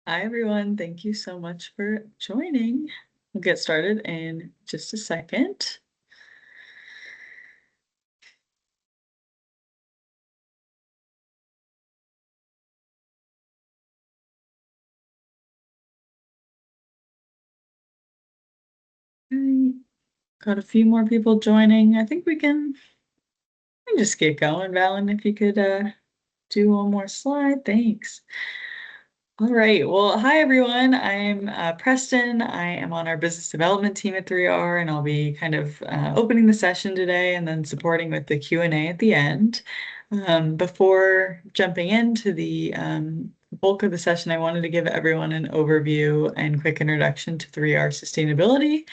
Hi, everyone. Thank you so much for joining. We'll get started in just a second. Okay. Got a few more people joining. I think we can just get going. Valen, if you could do one more slide. Thanks. All right. Well, hi, everyone. I'm Preston. I am on our business development team at 3R, and I'll be kind of opening the session today and then supporting with the Q&A at the end. Before jumping into the bulk of the session, I wanted to give everyone an overview and quick introduction to 3R Sustainability,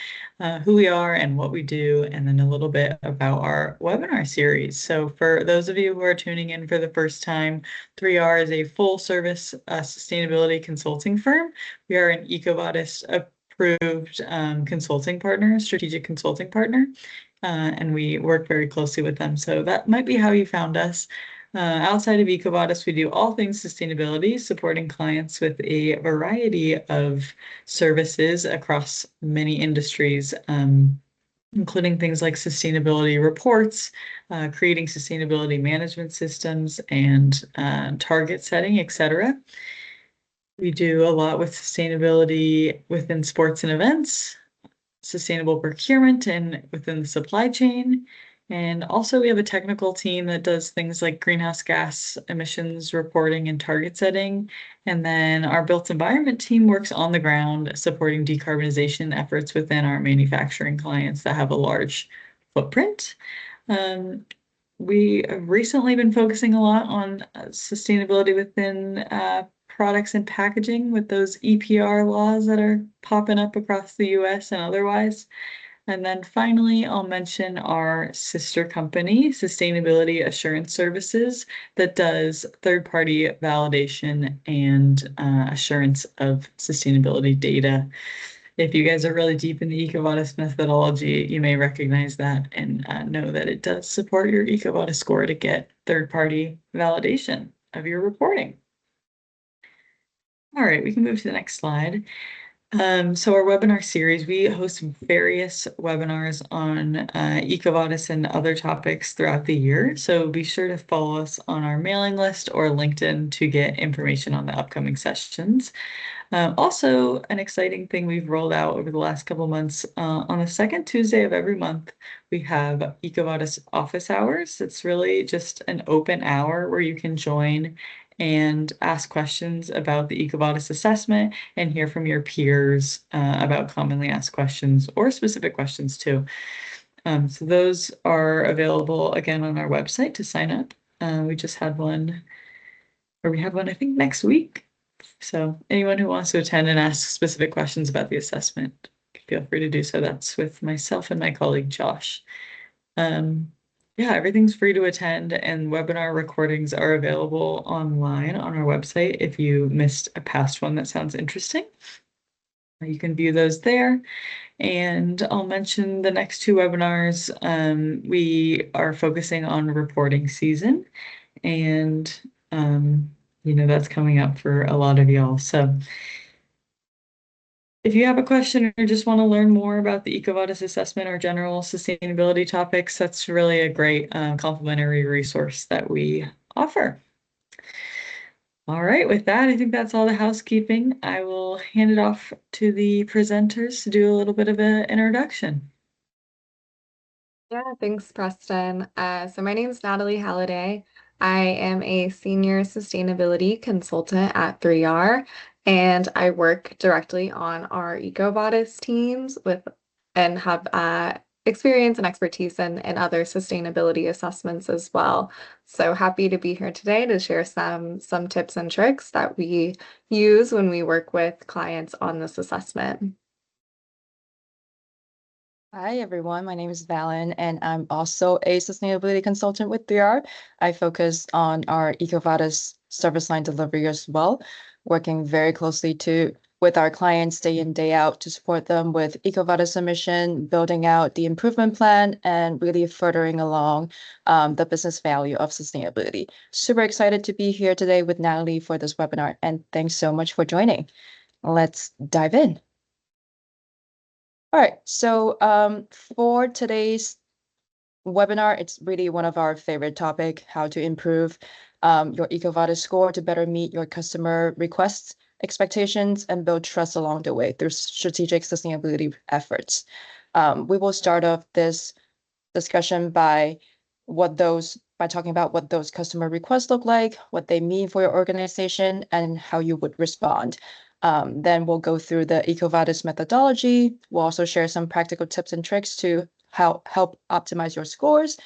who we are and what we do, and then a little bit about our webinar series. So for those of you who are tuning in for the first time, 3R is a full-service sustainability consulting firm. We are an EcoVadis approved consulting partner, strategic consulting partner, and we work very closely with them. So that might be how you found us. Outside of EcoVadis, we do all things sustainability, supporting clients with a variety of services across many industries, including things like sustainability reports, creating sustainability management systems, and target setting, etc. We do a lot with sustainability within sports and events, sustainable procurement and within the supply chain. And also we have a technical team that does things like greenhouse gas emissions reporting and target setting. And then our built environment team works on the ground supporting decarbonization efforts within our manufacturing clients that have a large footprint. We have recently been focusing a lot on sustainability within products and packaging with those EPR laws that are popping up across the US and otherwise. And then finally, I'll mention our sister company, Sustainability Assurance Services, that does third-party validation and assurance of sustainability data. If you guys are really deep in the EcoVadis methodology, you may recognize that and know that it does support your EcoVadis score to get third-party validation of your reporting. All right, we can move to the next slide. So our webinar series, we host various webinars on EcoVadis and other topics throughout the year. So be sure to follow us on our mailing list or LinkedIn to get information on the upcoming sessions. Also, an exciting thing we've rolled out over the last couple months, on the second Tuesday of every month, we have EcoVadis office hours. It's really just an open hour where you can join and ask questions about the EcoVadis assessment and hear from your peers about commonly asked questions or specific questions too. So those are available again on our website to sign up. We just had one, or we have one, I think, next week. So anyone who wants to attend and ask specific questions about the assessment, feel free to do so. That's with myself and my colleague, Josh. Yeah, everything's free to attend, and webinar recordings are available online on our website if you missed a past one that sounds interesting. You can view those there. And I'll mention the next two webinars. We are focusing on reporting season, and that's coming up for a lot of y'all. So if you have a question or just want to learn more about the EcoVadis assessment or general sustainability topics, that's really a great complimentary resource that we offer. All right, with that, I think that's all the housekeeping. I will hand it off to the presenters to do a little bit of an introduction. Yeah, thanks, Preston. So my name is Natalie Halliday. I am a senior sustainability consultant at 3R, and I work directly on our EcoVadis teams and have experience and expertise in other sustainability assessments as well. So happy to be here today to share some tips and tricks that we use when we work with clients on this assessment. Hi, everyone. My name is Valen, and I'm also a sustainability consultant with 3R. I focus on our EcoVadis service line delivery as well, working very closely to with our clients day in, day out to support them with EcoVadis submission, building out the improvement plan, and really furthering along the business value of sustainability. Super excited to be here today with Natalie for this webinar, and thanks so much for joining. Let's dive in. All right, so for today's webinar, it's really one of our favorite topic, how to improve your EcoVadis score to better meet your customer requests, expectations, and build trust along the way through strategic sustainability efforts. We will start off this discussion by talking about what those customer requests look like, what they mean for your organization, and how you would respond. Then we'll go through the EcoVadis methodology. We'll also share some practical tips and tricks to help optimize your scores.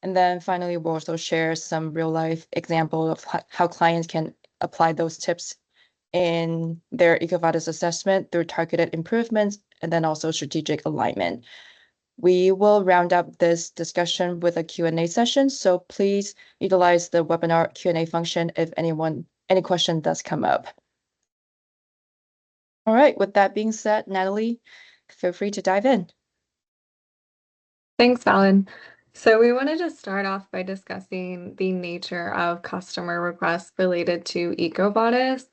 And then finally, we'll also share some real life example of how clients can apply those tips in their EcoVadis assessment through targeted improvements and then also strategic alignment. We will round up this discussion with a Q&A session, so please utilize the webinar Q&A function if any question does come up. All right, with that being said, Natalie, feel free to dive in. Thanks, Valen. So we wanted to start off by discussing the nature of customer requests related to EcoVadis.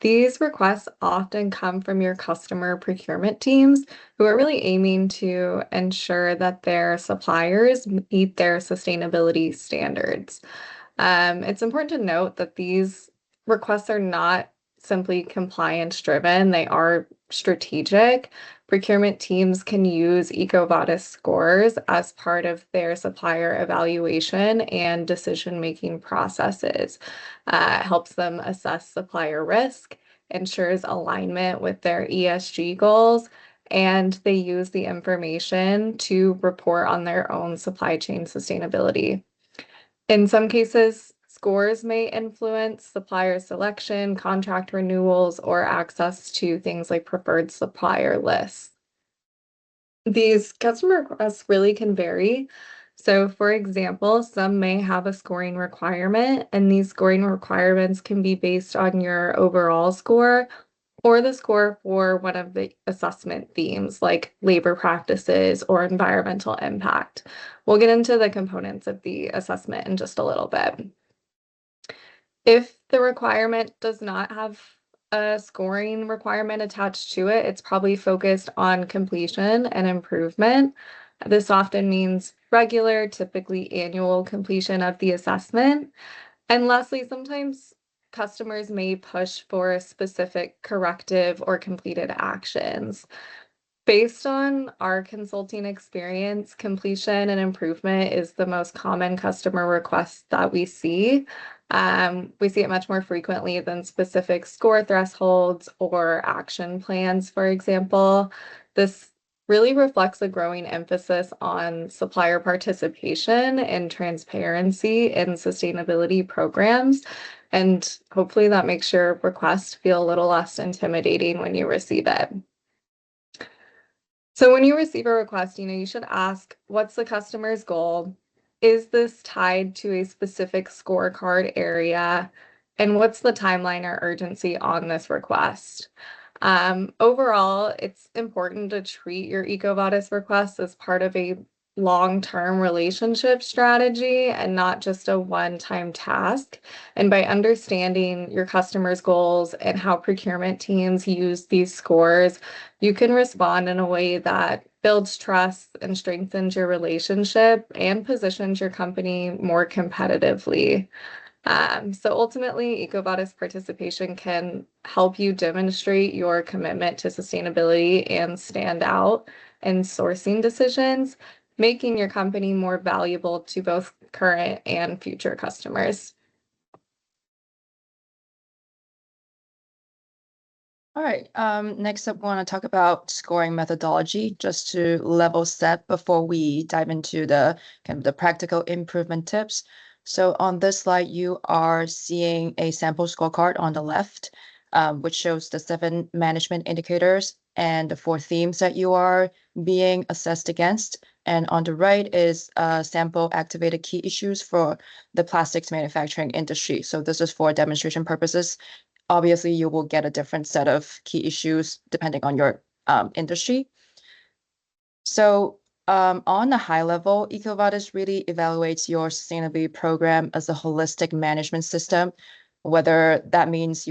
These requests often come from your customer procurement teams who are really aiming to ensure that their suppliers meet their sustainability standards. It's important to note that these requests are not simply compliance driven, they are strategic. Procurement teams can use EcoVadis scores as part of their supplier evaluation and decision-making processes. Helps them assess supplier risk, ensures alignment with their ESG goals, and they use the information to report on their own supply chain sustainability. In some cases, scores may influence supplier selection, contract renewals, or access to things like preferred supplier lists. These customer requests really can vary. So, for example, some may have a scoring requirement, and these scoring requirements can be based on your overall score or the score for one of the assessment themes like labor practices or environmental impact. We'll get into the components of the assessment in just a little bit. If the requirement does not have a scoring requirement attached to it, it's probably focused on completion and improvement. This often means regular, typically annual completion of the assessment. And lastly, sometimes customers may push for specific corrective or completed actions. Based on our consulting experience, completion and improvement is the most common customer request that we see. We see it much more frequently than specific score thresholds or action plans, for example. This really reflects a growing emphasis on supplier participation and transparency in sustainability programs. And hopefully that makes your request feel a little less intimidating when you receive it. So when you receive a request, you should ask, what's the customer's goal? Is this tied to a specific scorecard area? And what's the timeline or urgency on this request? Overall, it's important to treat your EcoVadis request as part of a long-term relationship strategy and not just a one-time task. And by understanding your customers' goals and how procurement teams use these scores, you can respond in a way that builds trust and strengthens your relationship and positions your company more competitively. So ultimately, EcoVadis participation can help you demonstrate your commitment to sustainability and stand out in sourcing decisions, making your company more valuable to both current and future customers. All right, next up, we want to talk about scoring methodology, just to level set before we dive into the kind of the practical improvement tips. So on this slide, you are seeing a sample scorecard on the left, which shows the 7 management indicators and the 4 themes that you are being assessed against. And on the right is sample activated key issues for the plastics manufacturing industry. So this is for demonstration purposes. obviously you will get a different set of key issues depending on your industry. So on a high level, EcoVadis really evaluates your sustainability program as a holistic management system, whether that means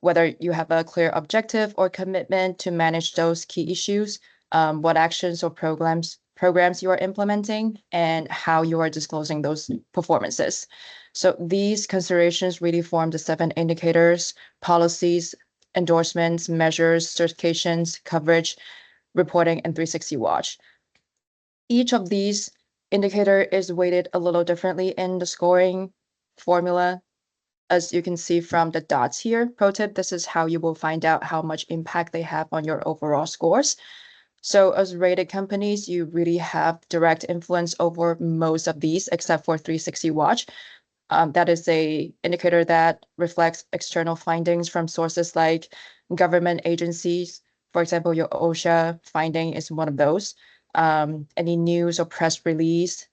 whether you have a clear objective or commitment to manage those key issues, what actions or programs you are implementing, and how you are disclosing those performances. So these considerations really form the 7 indicators, policies, endorsements, measures, certifications, coverage, reporting, and 360 watch. Each of these indicator is weighted a little differently in the scoring formula. As you can see from the dots here, pro tip, this is how you will find out how much impact they have on your overall scores. So as rated companies, you really have direct influence over most of these except for 360 watch. That is a indicator that reflects external findings from sources like government agencies. For example, your OSHA finding is one of those. Any news or press release.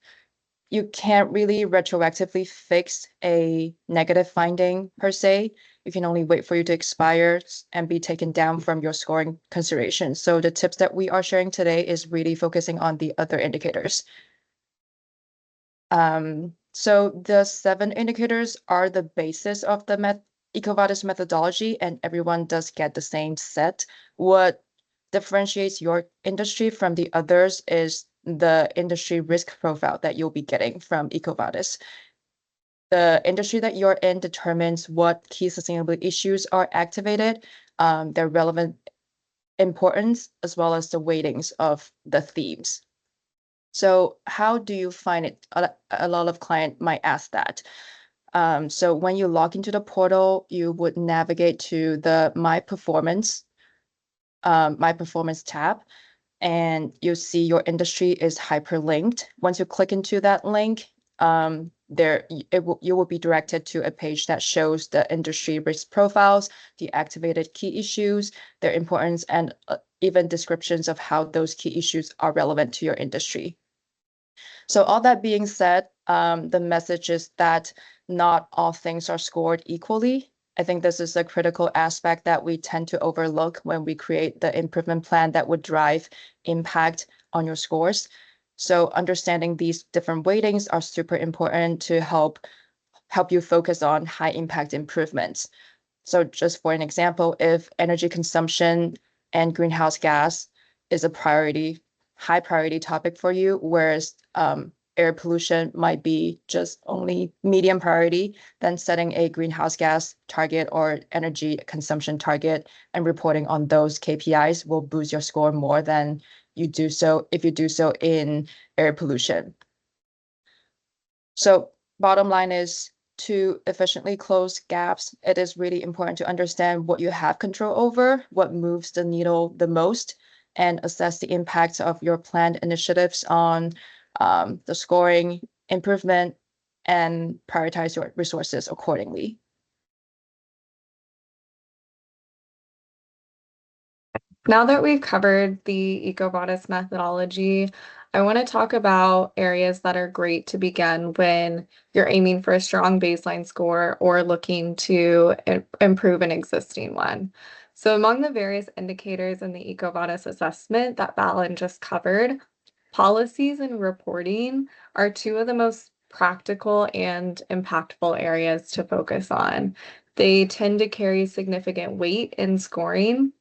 You can't really retroactively fix a negative finding per se. You can only wait for you to expire and be taken down from your scoring consideration. So the tips that we are sharing today is really focusing on the other indicators. So the 7 indicators are the basis of the EcoVadis methodology, and everyone does get the same set. What differentiates your industry from the others is the industry risk profile that you'll be getting from EcoVadis. The industry that you're in determines what key sustainability issues are activated, their relevant importance, as well as the weightings of the themes. So how do you find it? A lot of clients might ask that. So when you log into the portal, you would navigate to the My Performance tab, and you'll see your industry is hyperlinked. Once you click into that link, you will be directed to a page that shows the industry risk profiles, the activated key issues, their importance, and even descriptions of how those key issues are relevant to your industry. So all that being said, the message is that not all things are scored equally. I think this is a critical aspect that we tend to overlook when we create the improvement plan that would drive impact on your scores. So understanding these different weightings are super important to help you focus on high impact improvements. So just for an example, if energy consumption and greenhouse gas is a high priority topic for you, whereas air pollution might be just only medium priority, then setting a greenhouse gas target or energy consumption target and reporting on those KPIs will boost your score more than you do so if you do so in air pollution. So bottom line is, to efficiently close gaps, it is really important to understand what you have control over, what moves the needle the most, and assess the impact of your planned initiatives on the scoring improvement and prioritize your resources accordingly. Now that we've covered the EcoVadis methodology, I want to talk about areas that are great to begin when you're aiming for a strong baseline score or looking to improve an existing one. So among the various indicators in the EcoVadis assessment that Valen just covered, policies and reporting are 2 of the most practical and impactful areas to focus on. They tend to carry significant weight in scoring,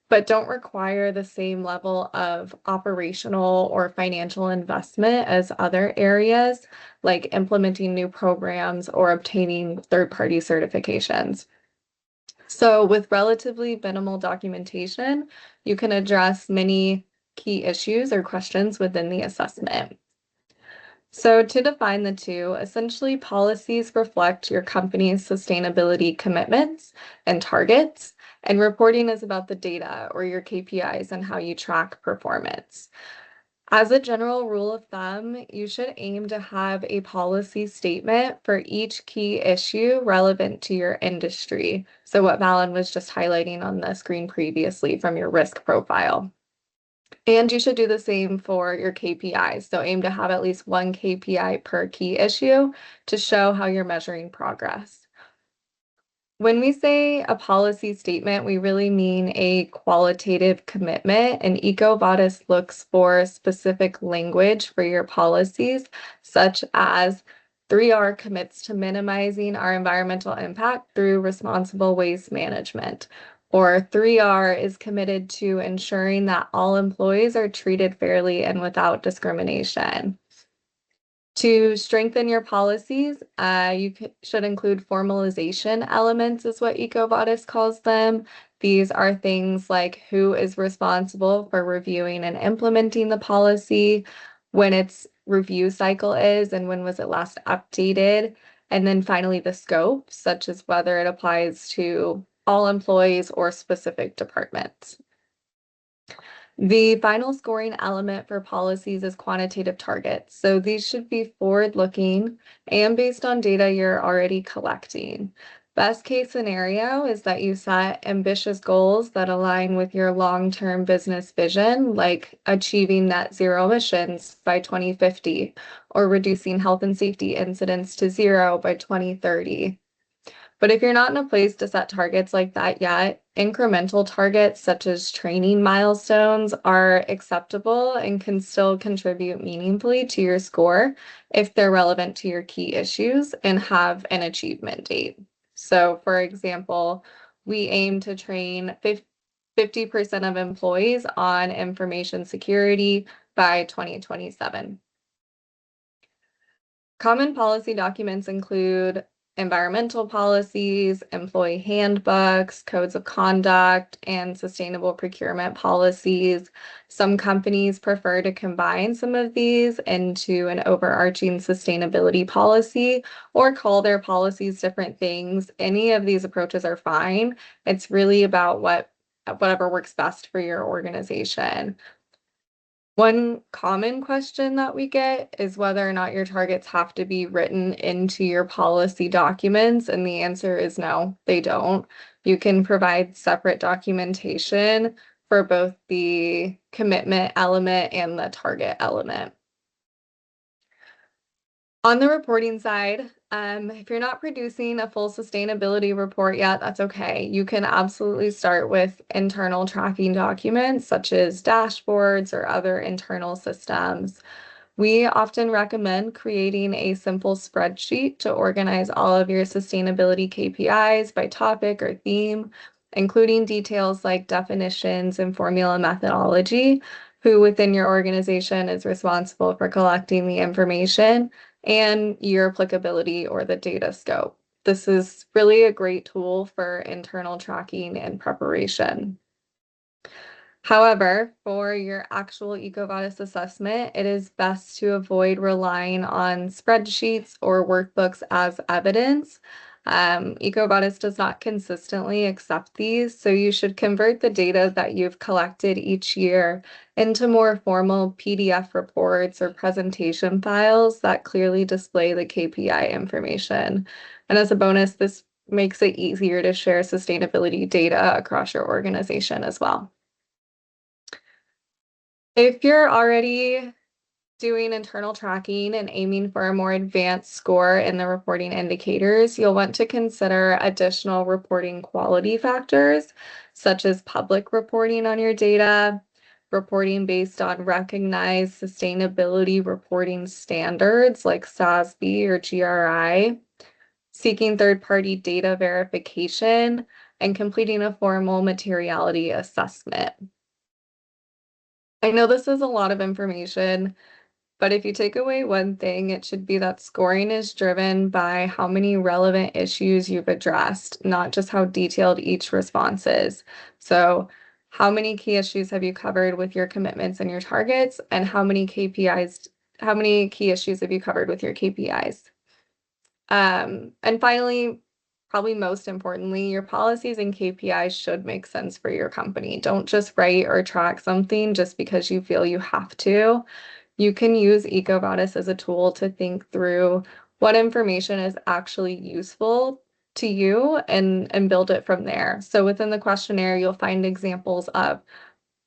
but don't require the same level of operational or financial investment as other areas, like implementing new programs or obtaining third-party certifications. So with relatively minimal documentation, you can address many key issues or questions within the assessment. So to define the 2, essentially policies reflect your company's sustainability commitments and targets, and reporting is about the data or your KPIs and how you track performance. As a general rule of thumb, you should aim to have a policy statement for each key issue relevant to your industry. So what Valen was just highlighting on the screen previously from your risk profile. And you should do the same for your KPIs. So aim to have at least 1 KPI per key issue to show how you're measuring progress. When we say a policy statement, we really mean a qualitative commitment, and EcoVadis looks for specific language for your policies, such as 3R commits to minimizing our environmental impact through responsible waste management, or 3R is committed to ensuring that all employees are treated fairly and without discrimination. To strengthen your policies, you should include formalization elements, is what EcoVadis calls them. These are things like who is responsible for reviewing and implementing the policy, when its review cycle is, and when was it last updated. And then finally, the scope, such as whether it applies to all employees or specific departments. The final scoring element for policies is quantitative targets. So these should be forward-looking and based on data you're already collecting. Best case scenario is that you set ambitious goals that align with your long-term business vision, like achieving net zero emissions by 2050 or reducing health and safety incidents to zero by 2030. But if you're not in a place to set targets like that yet, incremental targets such as training milestones are acceptable and can still contribute meaningfully to your score if they're relevant to your key issues and have an achievement date. So, for example, we aim to train 50% of employees on information security by 2027. Common policy documents include environmental policies, employee handbooks, codes of conduct, and sustainable procurement policies. Some companies prefer to combine some of these into an overarching sustainability policy or call their policies different things. Any of these approaches are fine. It's really about whatever works best for your organization. One common question that we get is whether or not your targets have to be written into your policy documents, and the answer is no, they don't. You can provide separate documentation for both the commitment element and the target element. On the reporting side, if you're not producing a full sustainability report yet, that's okay. You can absolutely start with internal tracking documents such as dashboards or other internal systems. We often recommend creating a simple spreadsheet to organize all of your sustainability KPIs by topic or theme, including details like definitions and formula methodology, who within your organization is responsible for collecting the information, and your applicability or the data scope. This is really a great tool for internal tracking and preparation. However, for your actual EcoVadis assessment, it is best to avoid relying on spreadsheets or workbooks as evidence. EcoVadis does not consistently accept these, so you should convert the data that you've collected each year into more formal PDF reports or presentation files that clearly display the KPI information. And as a bonus, this makes it easier to share sustainability data across your organization as well. If you're already doing internal tracking and aiming for a more advanced score in the reporting indicators, you'll want to consider additional reporting quality factors, such as public reporting on your data, reporting based on recognized sustainability reporting standards like SASB or GRI, seeking third-party data verification, and completing a formal materiality assessment. I know this is a lot of information, but if you take away one thing, it should be that scoring is driven by how many relevant issues you've addressed, not just how detailed each response is. So, how many key issues have you covered with your commitments and your targets, and how many key issues have you covered with your KPIs? And finally, probably most importantly, your policies and KPIs should make sense for your company. Don't just write or track something just because you feel you have to. You can use EcoVadis as a tool to think through what information is actually useful to you and build it from there. So within the questionnaire, you'll find examples of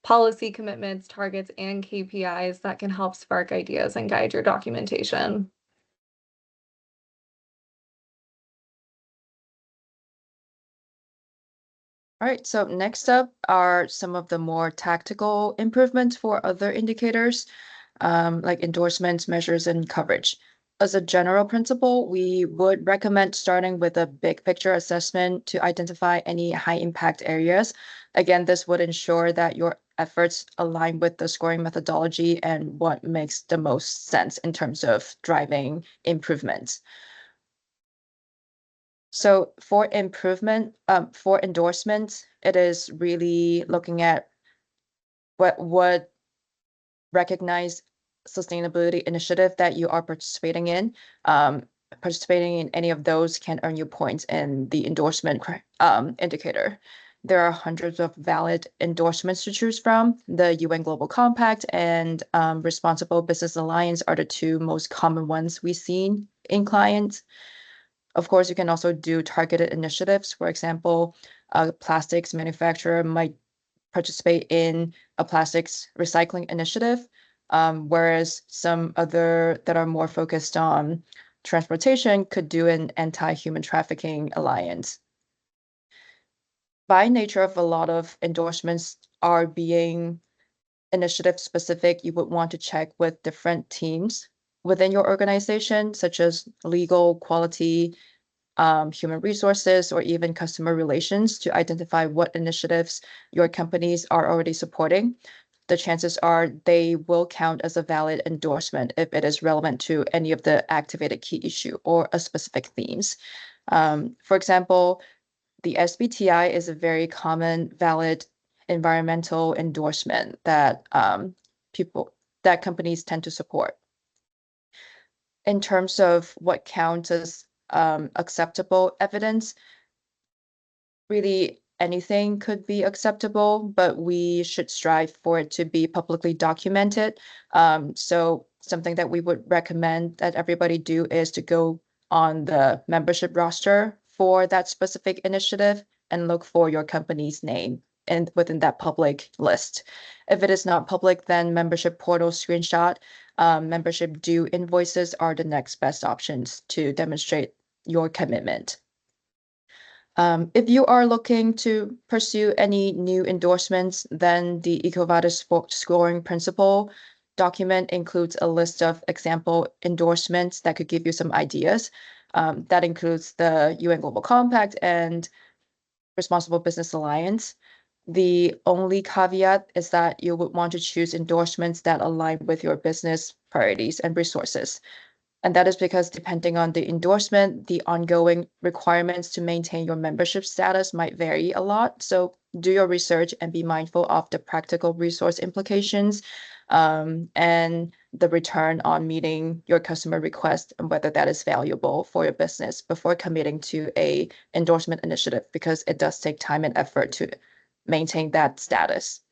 policy commitments, targets, and KPIs that can help spark ideas and guide your documentation. All right, so next up are some of the more tactical improvements for other indicators, like endorsements, measures, and coverage. As a general principle, we would recommend starting with a big picture assessment to identify any high impact areas. Again, this would ensure that your efforts align with the scoring methodology and what makes the most sense in terms of driving improvements. So for for endorsements, it is really looking at what recognize sustainability initiative that you are participating in. Participating in any of those can earn you points in the endorsement indicator. There are hundreds of valid endorsements to choose from. The UN Global Compact and Responsible Business Alliance are the two most common ones we've seen in clients. Of course, you can also do targeted initiatives. For example, a plastics manufacturer might participate in a plastics recycling initiative, whereas some other that are more focused on transportation could do an anti-human trafficking alliance. By nature of a lot of endorsements are being initiative specific, you would want to check with different teams within your organization, such as legal, quality, human resources, or even customer relations to identify what initiatives your companies are already supporting. The chances are they will count as a valid endorsement if it is relevant to any of the activated key issue or a specific themes. For example, the SBTI is a very common valid environmental endorsement that companies tend to support. In terms of what counts as acceptable evidence, really anything could be acceptable, but we should strive for it to be publicly documented. So something that we would recommend that everybody do is to go on the membership roster for that specific initiative and look for your company's name and within that public list. If it is not public, then membership portal screenshot, membership due invoices are the next best options to demonstrate your commitment. If you are looking to pursue any new endorsements, then the EcoVadis scoring principle document includes a list of example endorsements that could give you some ideas. That includes the UN Global Compact and Responsible Business Alliance. The only caveat is that you would want to choose endorsements that align with your business priorities and resources. And that is because depending on the endorsement, the ongoing requirements to maintain your membership status might vary a lot. So do your research and be mindful of the practical resource implications and the return on meeting your customer request and whether that is valuable for your business before committing to a endorsement initiative, because it does take time and effort to maintain that status.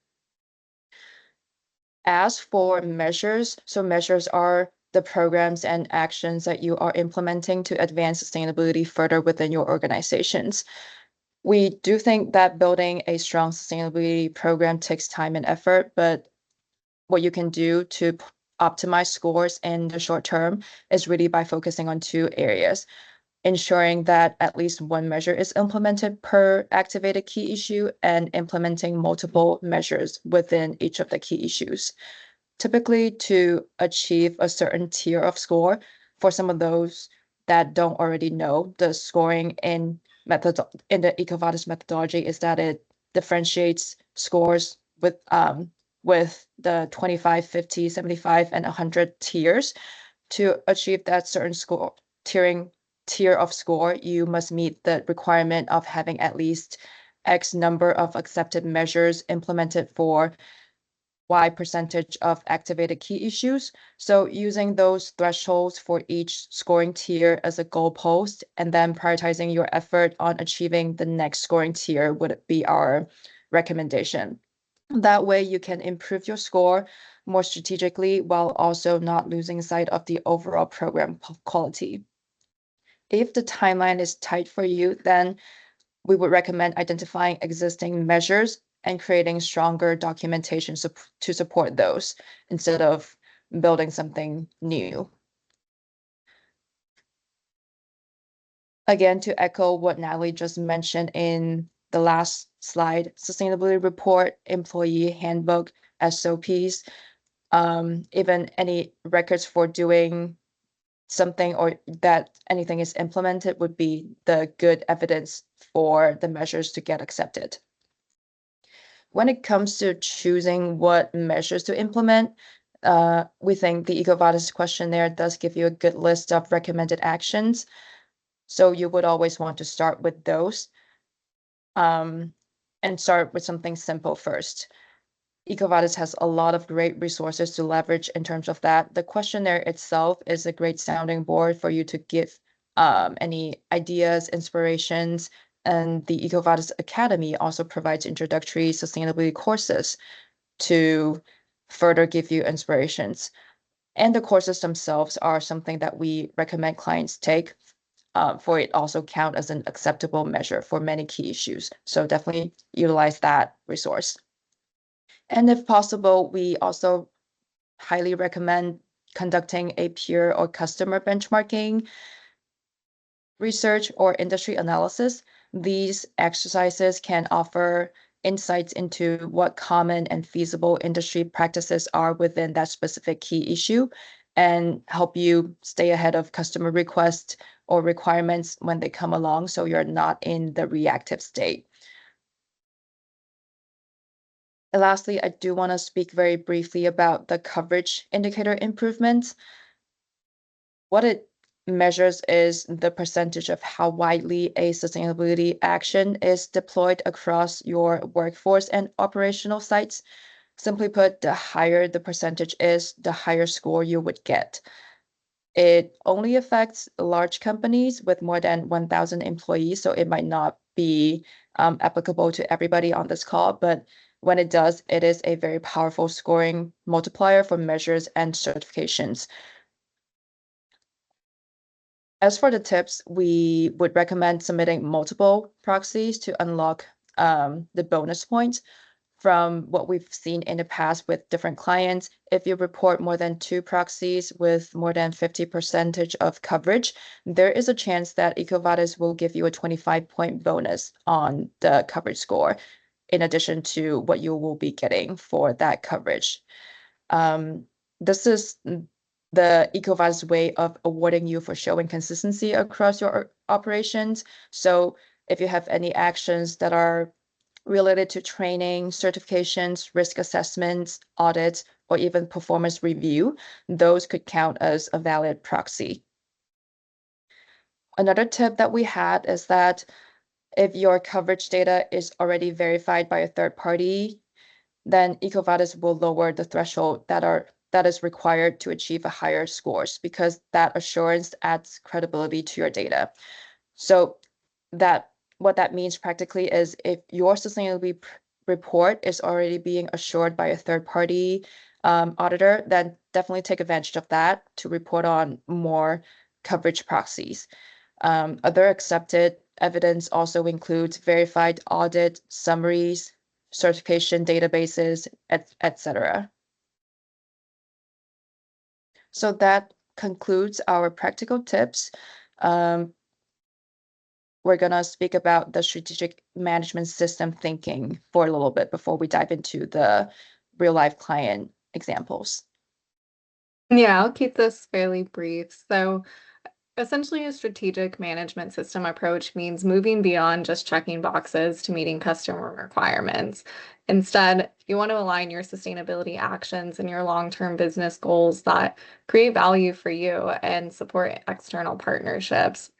As for measures, so measures are the programs and actions that you are implementing to advance sustainability further within your organizations. We do think that building a strong sustainability program takes time and effort, but what you can do to optimize scores in the short term is really by focusing on two areas: ensuring that at least one measure is implemented per activated key issue and implementing multiple measures within each of the key issues. Typically, to achieve a certain tier of score, for some of those that don't already know, the scoring in the EcoVadis methodology is that it differentiates scores with the 25, 50, 75, and 100 tiers. To achieve that certain tier of score, you must meet the requirement of having at least X number of accepted measures implemented for Y percentage of activated key issues. So using those thresholds for each scoring tier as a goalpost and then prioritizing your effort on achieving the next scoring tier would be our recommendation. That way you can improve your score more strategically while also not losing sight of the overall program quality. If the timeline is tight for you, then we would recommend identifying existing measures and creating stronger documentation to support those instead of building something new. Again, to echo what Natalie just mentioned in the last slide, sustainability report, employee handbook, SOPs, even any records for doing something or that anything is implemented would be the good evidence for the measures to get accepted. When it comes to choosing what measures to implement, we think the EcoVadis questionnaire does give you a good list of recommended actions. So you would always want to start with those and start with something simple first. EcoVadis has a lot of great resources to leverage in terms of that. The questionnaire itself is a great sounding board for you to give any ideas, inspirations, and the EcoVadis Academy also provides introductory sustainability courses to further give you inspirations. And the courses themselves are something that we recommend clients take for it also count as an acceptable measure for many key issues. So definitely utilize that resource. And if possible, we also highly recommend conducting a peer or customer benchmarking research or industry analysis. These exercises can offer insights into what common and feasible industry practices are within that specific key issue and help you stay ahead of customer requests or requirements when they come along so you're not in the reactive state. And lastly, I do want to speak very briefly about the coverage indicator improvements. What it measures is the percentage of how widely a sustainability action is deployed across your workforce and operational sites. Simply put, the higher the percentage is, the higher score you would get. It only affects large companies with more than 1,000 employees, so it might not be applicable to everybody on this call, but when it does, it is a very powerful scoring multiplier for measures and certifications. As for the tips, we would recommend submitting multiple proxies to unlock the bonus points. From what we've seen in the past with different clients, if you report more than 2 proxies with more than 50% of coverage, there is a chance that EcoVadis will give you a 25-point bonus on the coverage score, in addition to what you will be getting for that coverage. This is the EcoVadis way of awarding you for showing consistency across your operations. So if you have any actions that are related to training, certifications, risk assessments, audits, or even performance review, those could count as a valid proxy. Another tip that we had is that if your coverage data is already verified by a third party, then EcoVadis will lower the threshold that is required to achieve a higher scores because that assurance adds credibility to your data. So what that means practically is if your sustainability report is already being assured by a third-party auditor, then definitely take advantage of that to report on more coverage proxies. Other accepted evidence also includes verified audit summaries, certification databases, etc. So that concludes our practical tips. We're going to speak about the strategic management system thinking for a little bit before we dive into the real life client examples. Yeah, I'll keep this fairly brief. So essentially, a strategic management system approach means moving beyond just checking boxes to meeting customer requirements. Instead, you want to align your sustainability actions and your long-term business goals that create value for you and support external partnerships.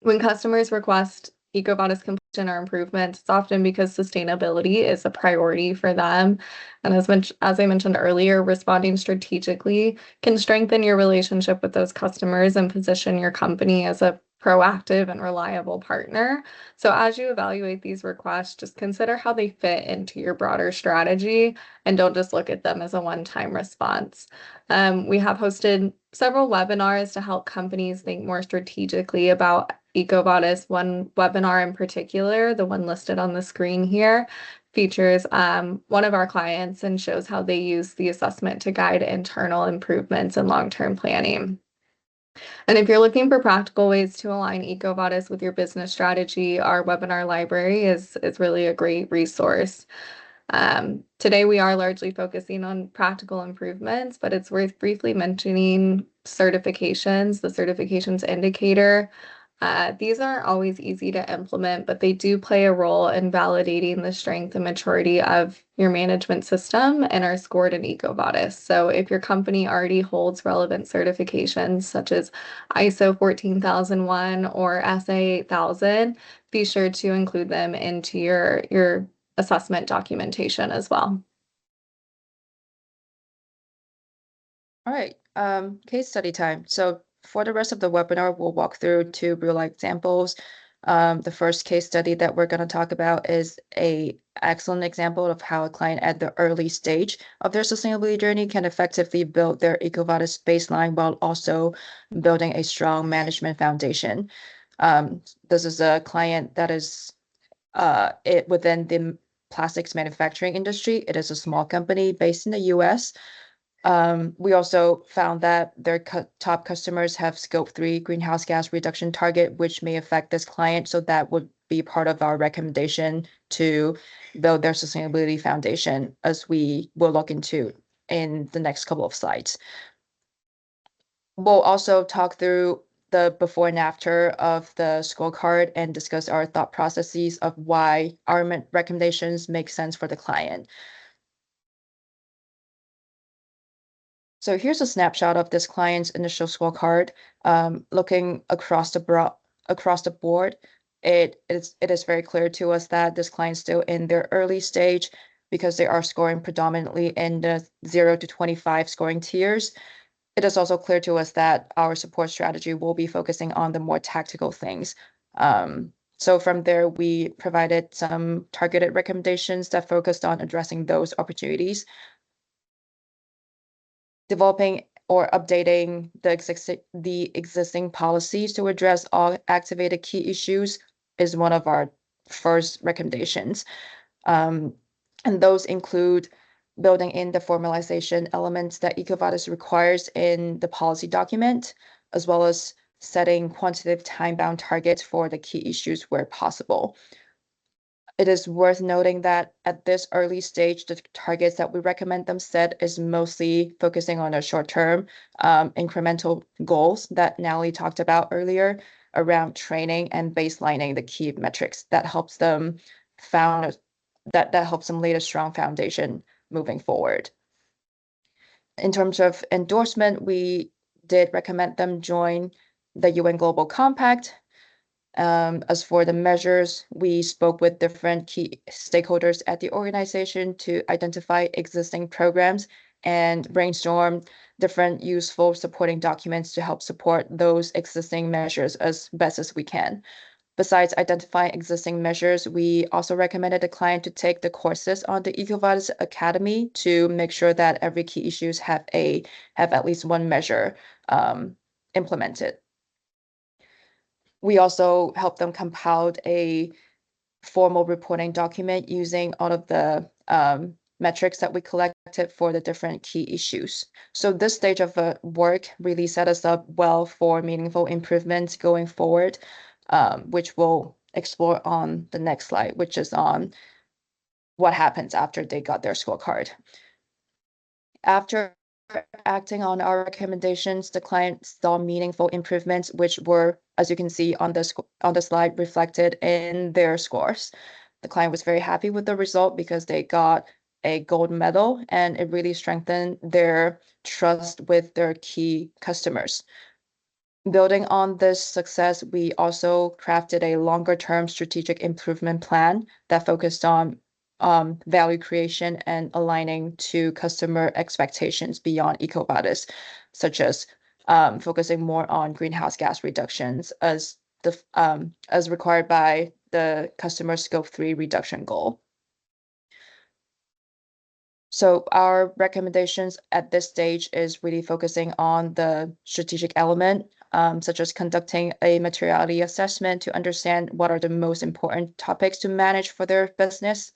When customers request EcoVadis completion or improvement, it's often because sustainability is a priority for them. And as I mentioned earlier, responding strategically can strengthen your relationship with those customers and position your company as a proactive and reliable partner. So as you evaluate these requests, just consider how they fit into your broader strategy and don't just look at them as a one-time response. We have hosted several webinars to help companies think more strategically about EcoVadis. One webinar in particular, the one listed on the screen here, features one of our clients and shows how they use the assessment to guide internal improvements and long-term planning. And if you're looking for practical ways to align EcoVadis with your business strategy, our webinar library is really a great resource. Today, we are largely focusing on practical improvements, but it's worth briefly mentioning certifications, the certifications indicator. These aren't always easy to implement, but they do play a role in validating the strength and maturity of your management system and are scored in EcoVadis. So if your company already holds relevant certifications such as ISO 14001 or SA 8000, be sure to include them into your assessment documentation as well. All right, case study time. So for the rest of the webinar, we'll walk through two real-life examples. The first case study that we're going to talk about is an excellent example of how a client at the early stage of their sustainability journey can effectively build their EcoVadis baseline while also building a strong management foundation. This is a client that is within the plastics manufacturing industry. It is a small company based in the US. We also found that their top customers have Scope 3 greenhouse gas reduction target, which may affect this client. So that would be part of our recommendation to build their sustainability foundation, as we will look into in the next couple of slides. We'll also talk through the before and after of the scorecard and discuss our thought processes of why our recommendations make sense for the client. So here's a snapshot of this client's initial scorecard. Looking across the board, it is very clear to us that this client's still in their early stage because they are scoring predominantly in the 0 to 25 scoring tiers. It is also clear to us that our support strategy will be focusing on the more tactical things. So from there, we provided some targeted recommendations that focused on addressing those opportunities. Developing or updating the existing policies to address all activated key issues is one of our first recommendations. And those include building in the formalization elements that EcoVadis requires in the policy document, as well as setting quantitative time-bound targets for the key issues where possible. It is worth noting that at this early stage, the targets that we recommend them set is mostly focusing on the short-term incremental goals that Natalie talked about earlier around training and baselining the key metrics that helps them lay a strong foundation moving forward. In terms of endorsement, we did recommend them join the UN Global Compact. As for the measures, we spoke with different key stakeholders at the organization to identify existing programs and brainstorm different useful supporting documents to help support those existing measures as best as we can. Besides identifying existing measures, we also recommended the client to take the courses on the EcoVadis Academy to make sure that every key issues have at least one measure implemented. We also helped them compile a formal reporting document using all of the metrics that we collected for the different key issues. So this stage of work really set us up well for meaningful improvements going forward, which we'll explore on the next slide, which is on what happens after they got their scorecard. After acting on our recommendations, the client saw meaningful improvements, which were, as you can see on the slide, reflected in their scores. The client was very happy with the result because they got a gold medal, and it really strengthened their trust with their key customers. Building on this success, we also crafted a longer-term strategic improvement plan that focused on value creation and aligning to customer expectations beyond EcoVadis, such as focusing more on greenhouse gas reductions as required by the customer Scope 3 reduction goal. So our recommendations at this stage is really focusing on the strategic element, such as conducting a materiality assessment to understand what are the most important topics to manage for their business.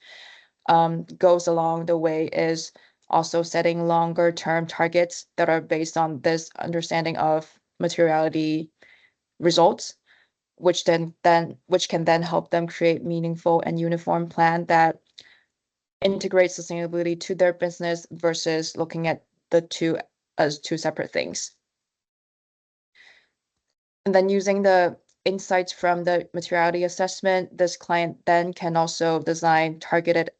Goes along the way is also setting longer term targets that are based on this understanding of materiality results, which can then help them create meaningful and uniform plan that integrate sustainability to their business versus looking at the two as two separate things. And then using the insights from the materiality assessment, this client then can also design targeted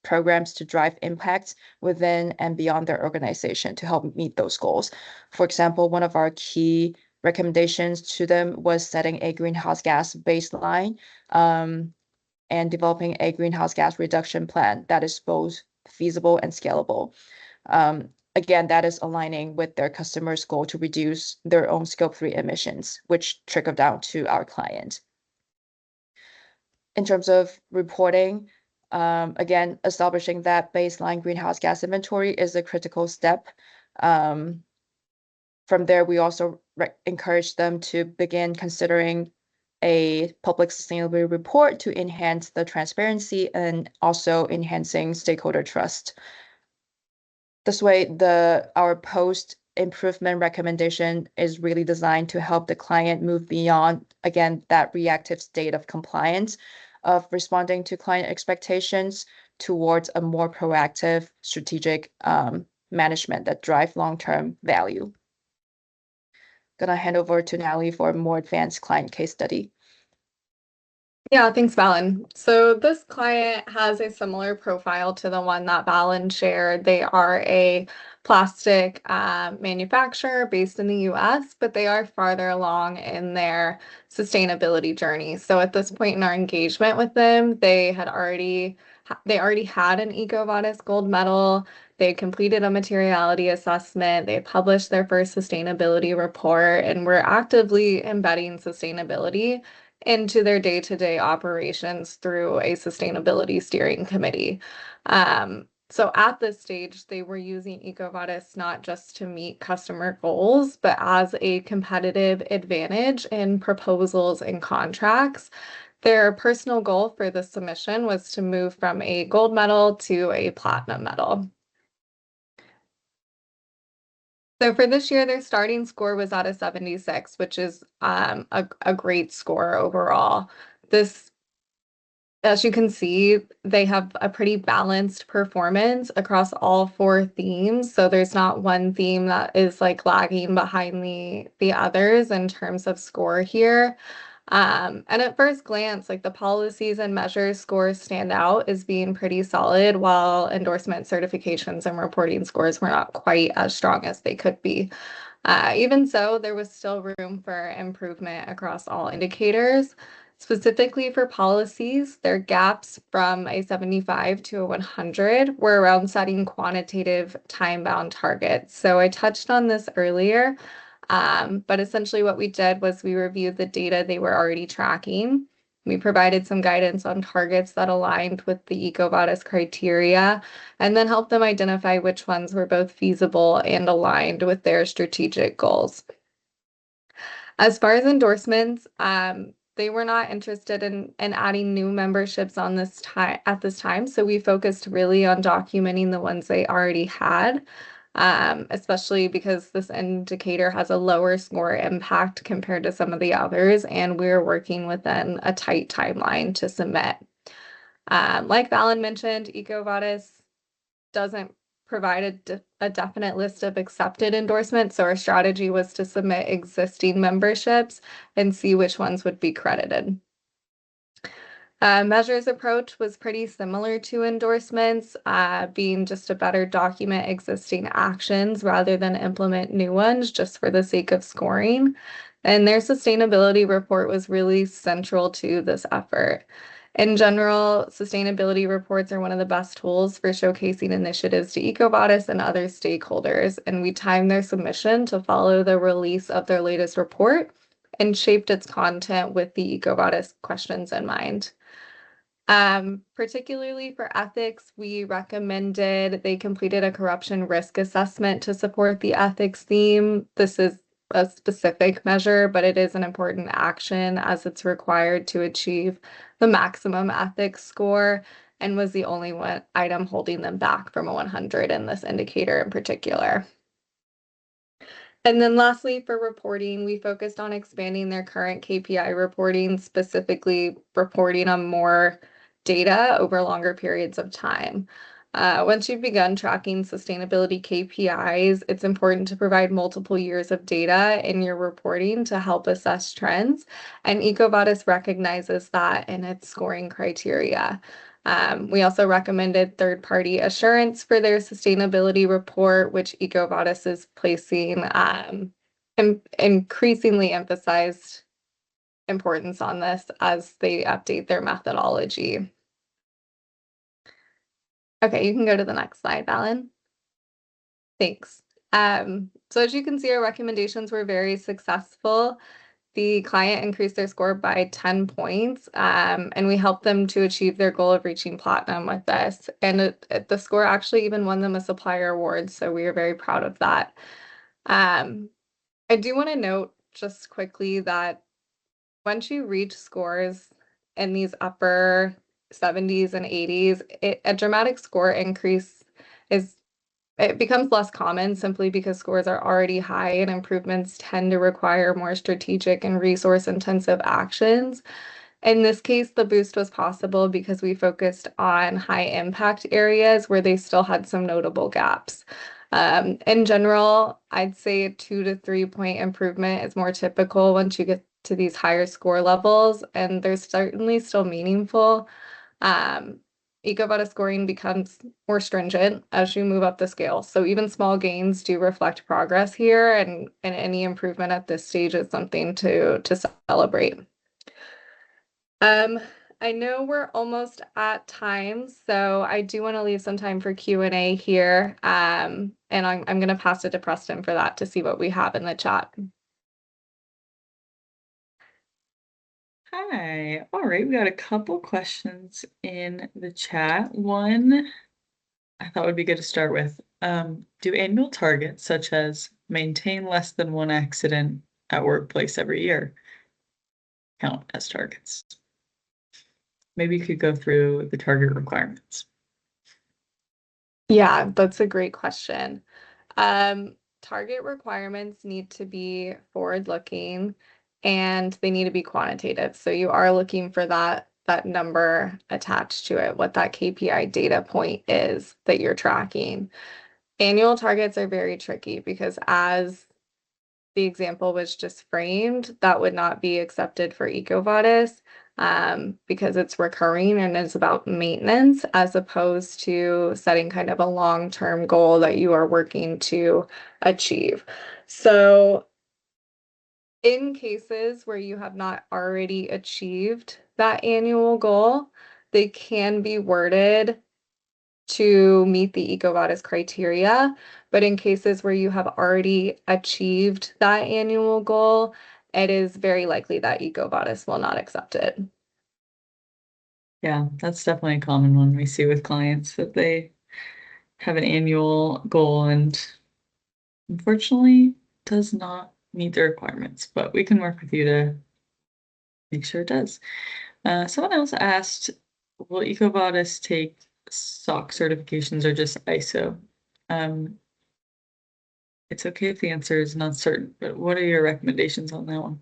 programs to drive impact within and beyond their organization to help meet those goals. For example, one of our key recommendations to them was setting a greenhouse gas baseline and developing a greenhouse gas reduction plan that is both feasible and scalable. Again, that is aligning with their customers' goal to reduce their own Scope 3 emissions, which trickle down to our client. In terms of reporting, again, establishing that baseline greenhouse gas inventory is a critical step. From there, we also encourage them to begin considering a public sustainability report to enhance the transparency and also enhancing stakeholder trust. This way, our post improvement recommendation is really designed to help the client move beyond, again, that reactive state of compliance, of responding to client expectations towards a more proactive strategic management that drive long-term value. Gonna hand over to Natalie for a more advanced client case study. Yeah, thanks, Valen. So this client has a similar profile to the one that Valen shared. They are a plastic manufacturer based in the US, but they are farther along in their sustainability journey. So at this point in our engagement with them, they already had an EcoVadis gold medal. They completed a materiality assessment. They published their first sustainability report, and we're actively embedding sustainability into their day-to-day operations through a sustainability steering committee. So at this stage, they were using EcoVadis not just to meet customer goals, but as a competitive advantage in proposals and contracts. Their personal goal for the submission was to move from a gold medal to a platinum medal. So for this year, their starting score was at a 76, which is a great score overall. As you can see, they have a pretty balanced performance across all 4 themes. So there's not one theme that is like lagging behind the others in terms of score here. And at first glance, like the policies and measures scores stand out as being pretty solid, while endorsement certifications and reporting scores were not quite as strong as they could be. Even so, there was still room for improvement across all indicators. Specifically for policies, their gaps from a 75 to a 100 were around setting quantitative time-bound targets. So I touched on this earlier. But essentially what we did was we reviewed the data they were already tracking. We provided some guidance on targets that aligned with the EcoVadis criteria, and then helped them identify which ones were both feasible and aligned with their strategic goals. As far as endorsements, they were not interested in adding new memberships at this time, so we focused really on documenting the ones they already had. Especially because this indicator has a lower score impact compared to some of the others, and we're working within a tight timeline to submit. Like Valen mentioned, EcoVadis doesn't provide a definite list of accepted endorsements, so our strategy was to submit existing memberships and see which ones would be credited. Measures approach was pretty similar to endorsements, being just a better document existing actions rather than implement new ones just for the sake of scoring. And their sustainability report was really central to this effort. In general, sustainability reports are one of the best tools for showcasing initiatives to EcoVadis and other stakeholders, and we timed their submission to follow the release of their latest report and shaped its content with the EcoVadis questions in mind. Particularly for ethics, we recommended they completed a corruption risk assessment to support the ethics theme. This is a specific measure, but it is an important action as it's required to achieve the maximum ethics score, and was the only one item holding them back from a 100 in this indicator in particular. And then lastly, for reporting, we focused on expanding their current KPI reporting, specifically reporting on more data over longer periods of time. Once you've begun tracking sustainability KPIs, it's important to provide multiple years of data in your reporting to help assess trends. And EcoVadis recognizes that in its scoring criteria. We also recommended third-party assurance for their sustainability report, which EcoVadis is placing increasingly emphasized importance on this as they update their methodology. Okay, you can go to the next slide, Valen. Thanks. So as you can see, our recommendations were very successful. The client increased their score by 10 points, and we helped them to achieve their goal of reaching platinum with this. And the score actually even won them a supplier award, so we are very proud of that. I do want to note just quickly that once you reach scores in these upper 70s and 80s, a dramatic score increase it becomes less common simply because scores are already high and improvements tend to require more strategic and resource-intensive actions. In this case, the boost was possible because we focused on high-impact areas where they still had some notable gaps. In general, I'd say a 2 to 3 point improvement is more typical once you get to these higher score levels, and they're certainly still meaningful. EcoVadis scoring becomes more stringent as you move up the scale. So even small gains do reflect progress here, and any improvement at this stage is something to celebrate. I know we're almost at time, so I do want to leave some time for Q&A here. And I'm going to pass it to Preston for that to see what we have in the chat. Hi. All right, we got a couple questions in the chat. One I thought would be good to start with. Do annual targets such as maintain less than one accident at workplace every year count as targets? Maybe you could go through the target requirements. Yeah, that's a great question. Target requirements need to be forward-looking and they need to be quantitative. So you are looking for that number attached to it, what that KPI data point is that you're tracking. Annual targets are very tricky because as the example was just framed, that would not be accepted for EcoVadis because it's recurring and it's about maintenance as opposed to setting kind of a long-term goal that you are working to achieve. So in cases where you have not already achieved that annual goal, they can be worded to meet the EcoVadis criteria. But in cases where you have already achieved that annual goal, it is very likely that EcoVadis will not accept it. Yeah, that's definitely a common one we see with clients, that they have an annual goal and unfortunately does not meet the requirements, but we can work with you to make sure it does. Someone else asked, will EcoVadis take SOC certifications or just ISO? It's okay if the answer is not certain, but what are your recommendations on that one?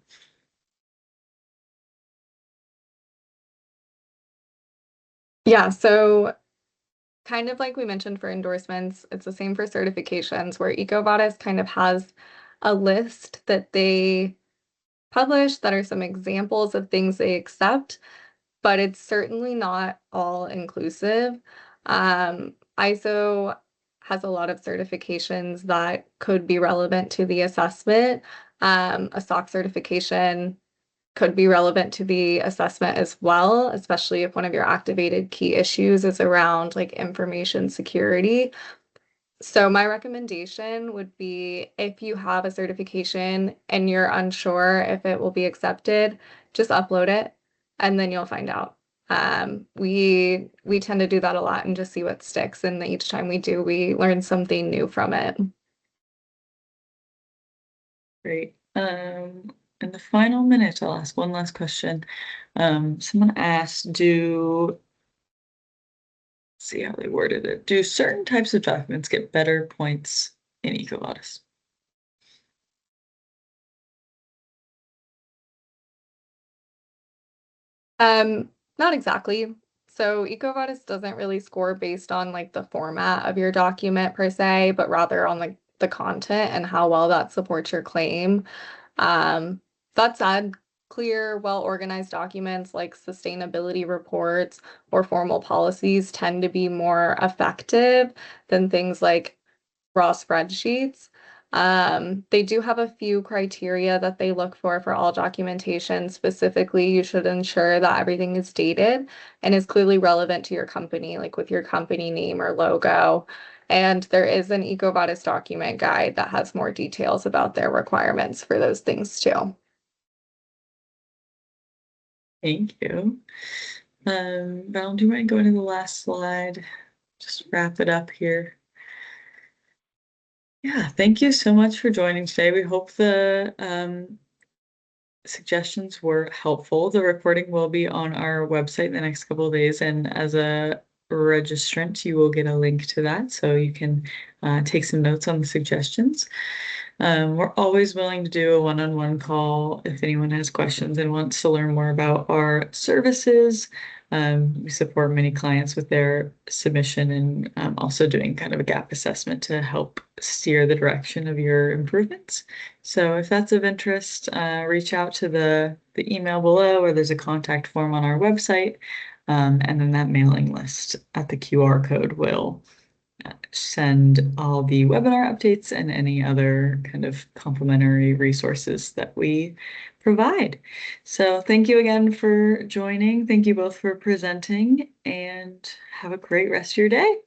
Yeah, so kind of like we mentioned for endorsements, it's the same for certifications where EcoVadis kind of has a list that they publish that are some examples of things they accept, but it's certainly not all inclusive. ISO has a lot of certifications that could be relevant to the assessment. A SOC certification could be relevant to the assessment as well, especially if one of your activated key issues is around like information security. So my recommendation would be if you have a certification and you're unsure if it will be accepted, just upload it and then you'll find out. We tend to do that a lot and just see what sticks. And each time we do, we learn something new from it. Great. In the final minute, I'll ask one last question. Someone asked, let's see how they worded it. Do certain types of documents get better points in EcoVadis? Not exactly. So EcoVadis doesn't really score based on like the format of your document per se, but rather on like the content and how well that supports your claim. Um, that said, clear, well-organized documents like sustainability reports or formal policies tend to be more effective than things like raw spreadsheets. They do have a few criteria that they look for all documentation. Specifically, you should ensure that everything is dated and is clearly relevant to your company, like with your company name or logo. And there is an EcoVadis document guide that has more details about their requirements for those things too. Thank you. Val, do you mind going to the last slide? Just wrap it up here. Yeah, thank you so much for joining today. We hope the suggestions were helpful. The recording will be on our website in the next couple of days, and as a registrant, you will get a link to that so you can take some notes on the suggestions. We're always willing to do a one-on-one call if anyone has questions and wants to learn more about our services. We support many clients with their submission and also doing kind of a gap assessment to help steer the direction of your improvements. So if that's of interest, reach out to the email below, or there's a contact form on our website. And then that mailing list at the QR code will send all the webinar updates and any other kind of complimentary resources that we provide. So thank you again for joining. Thank you both for presenting, and have a great rest of your day.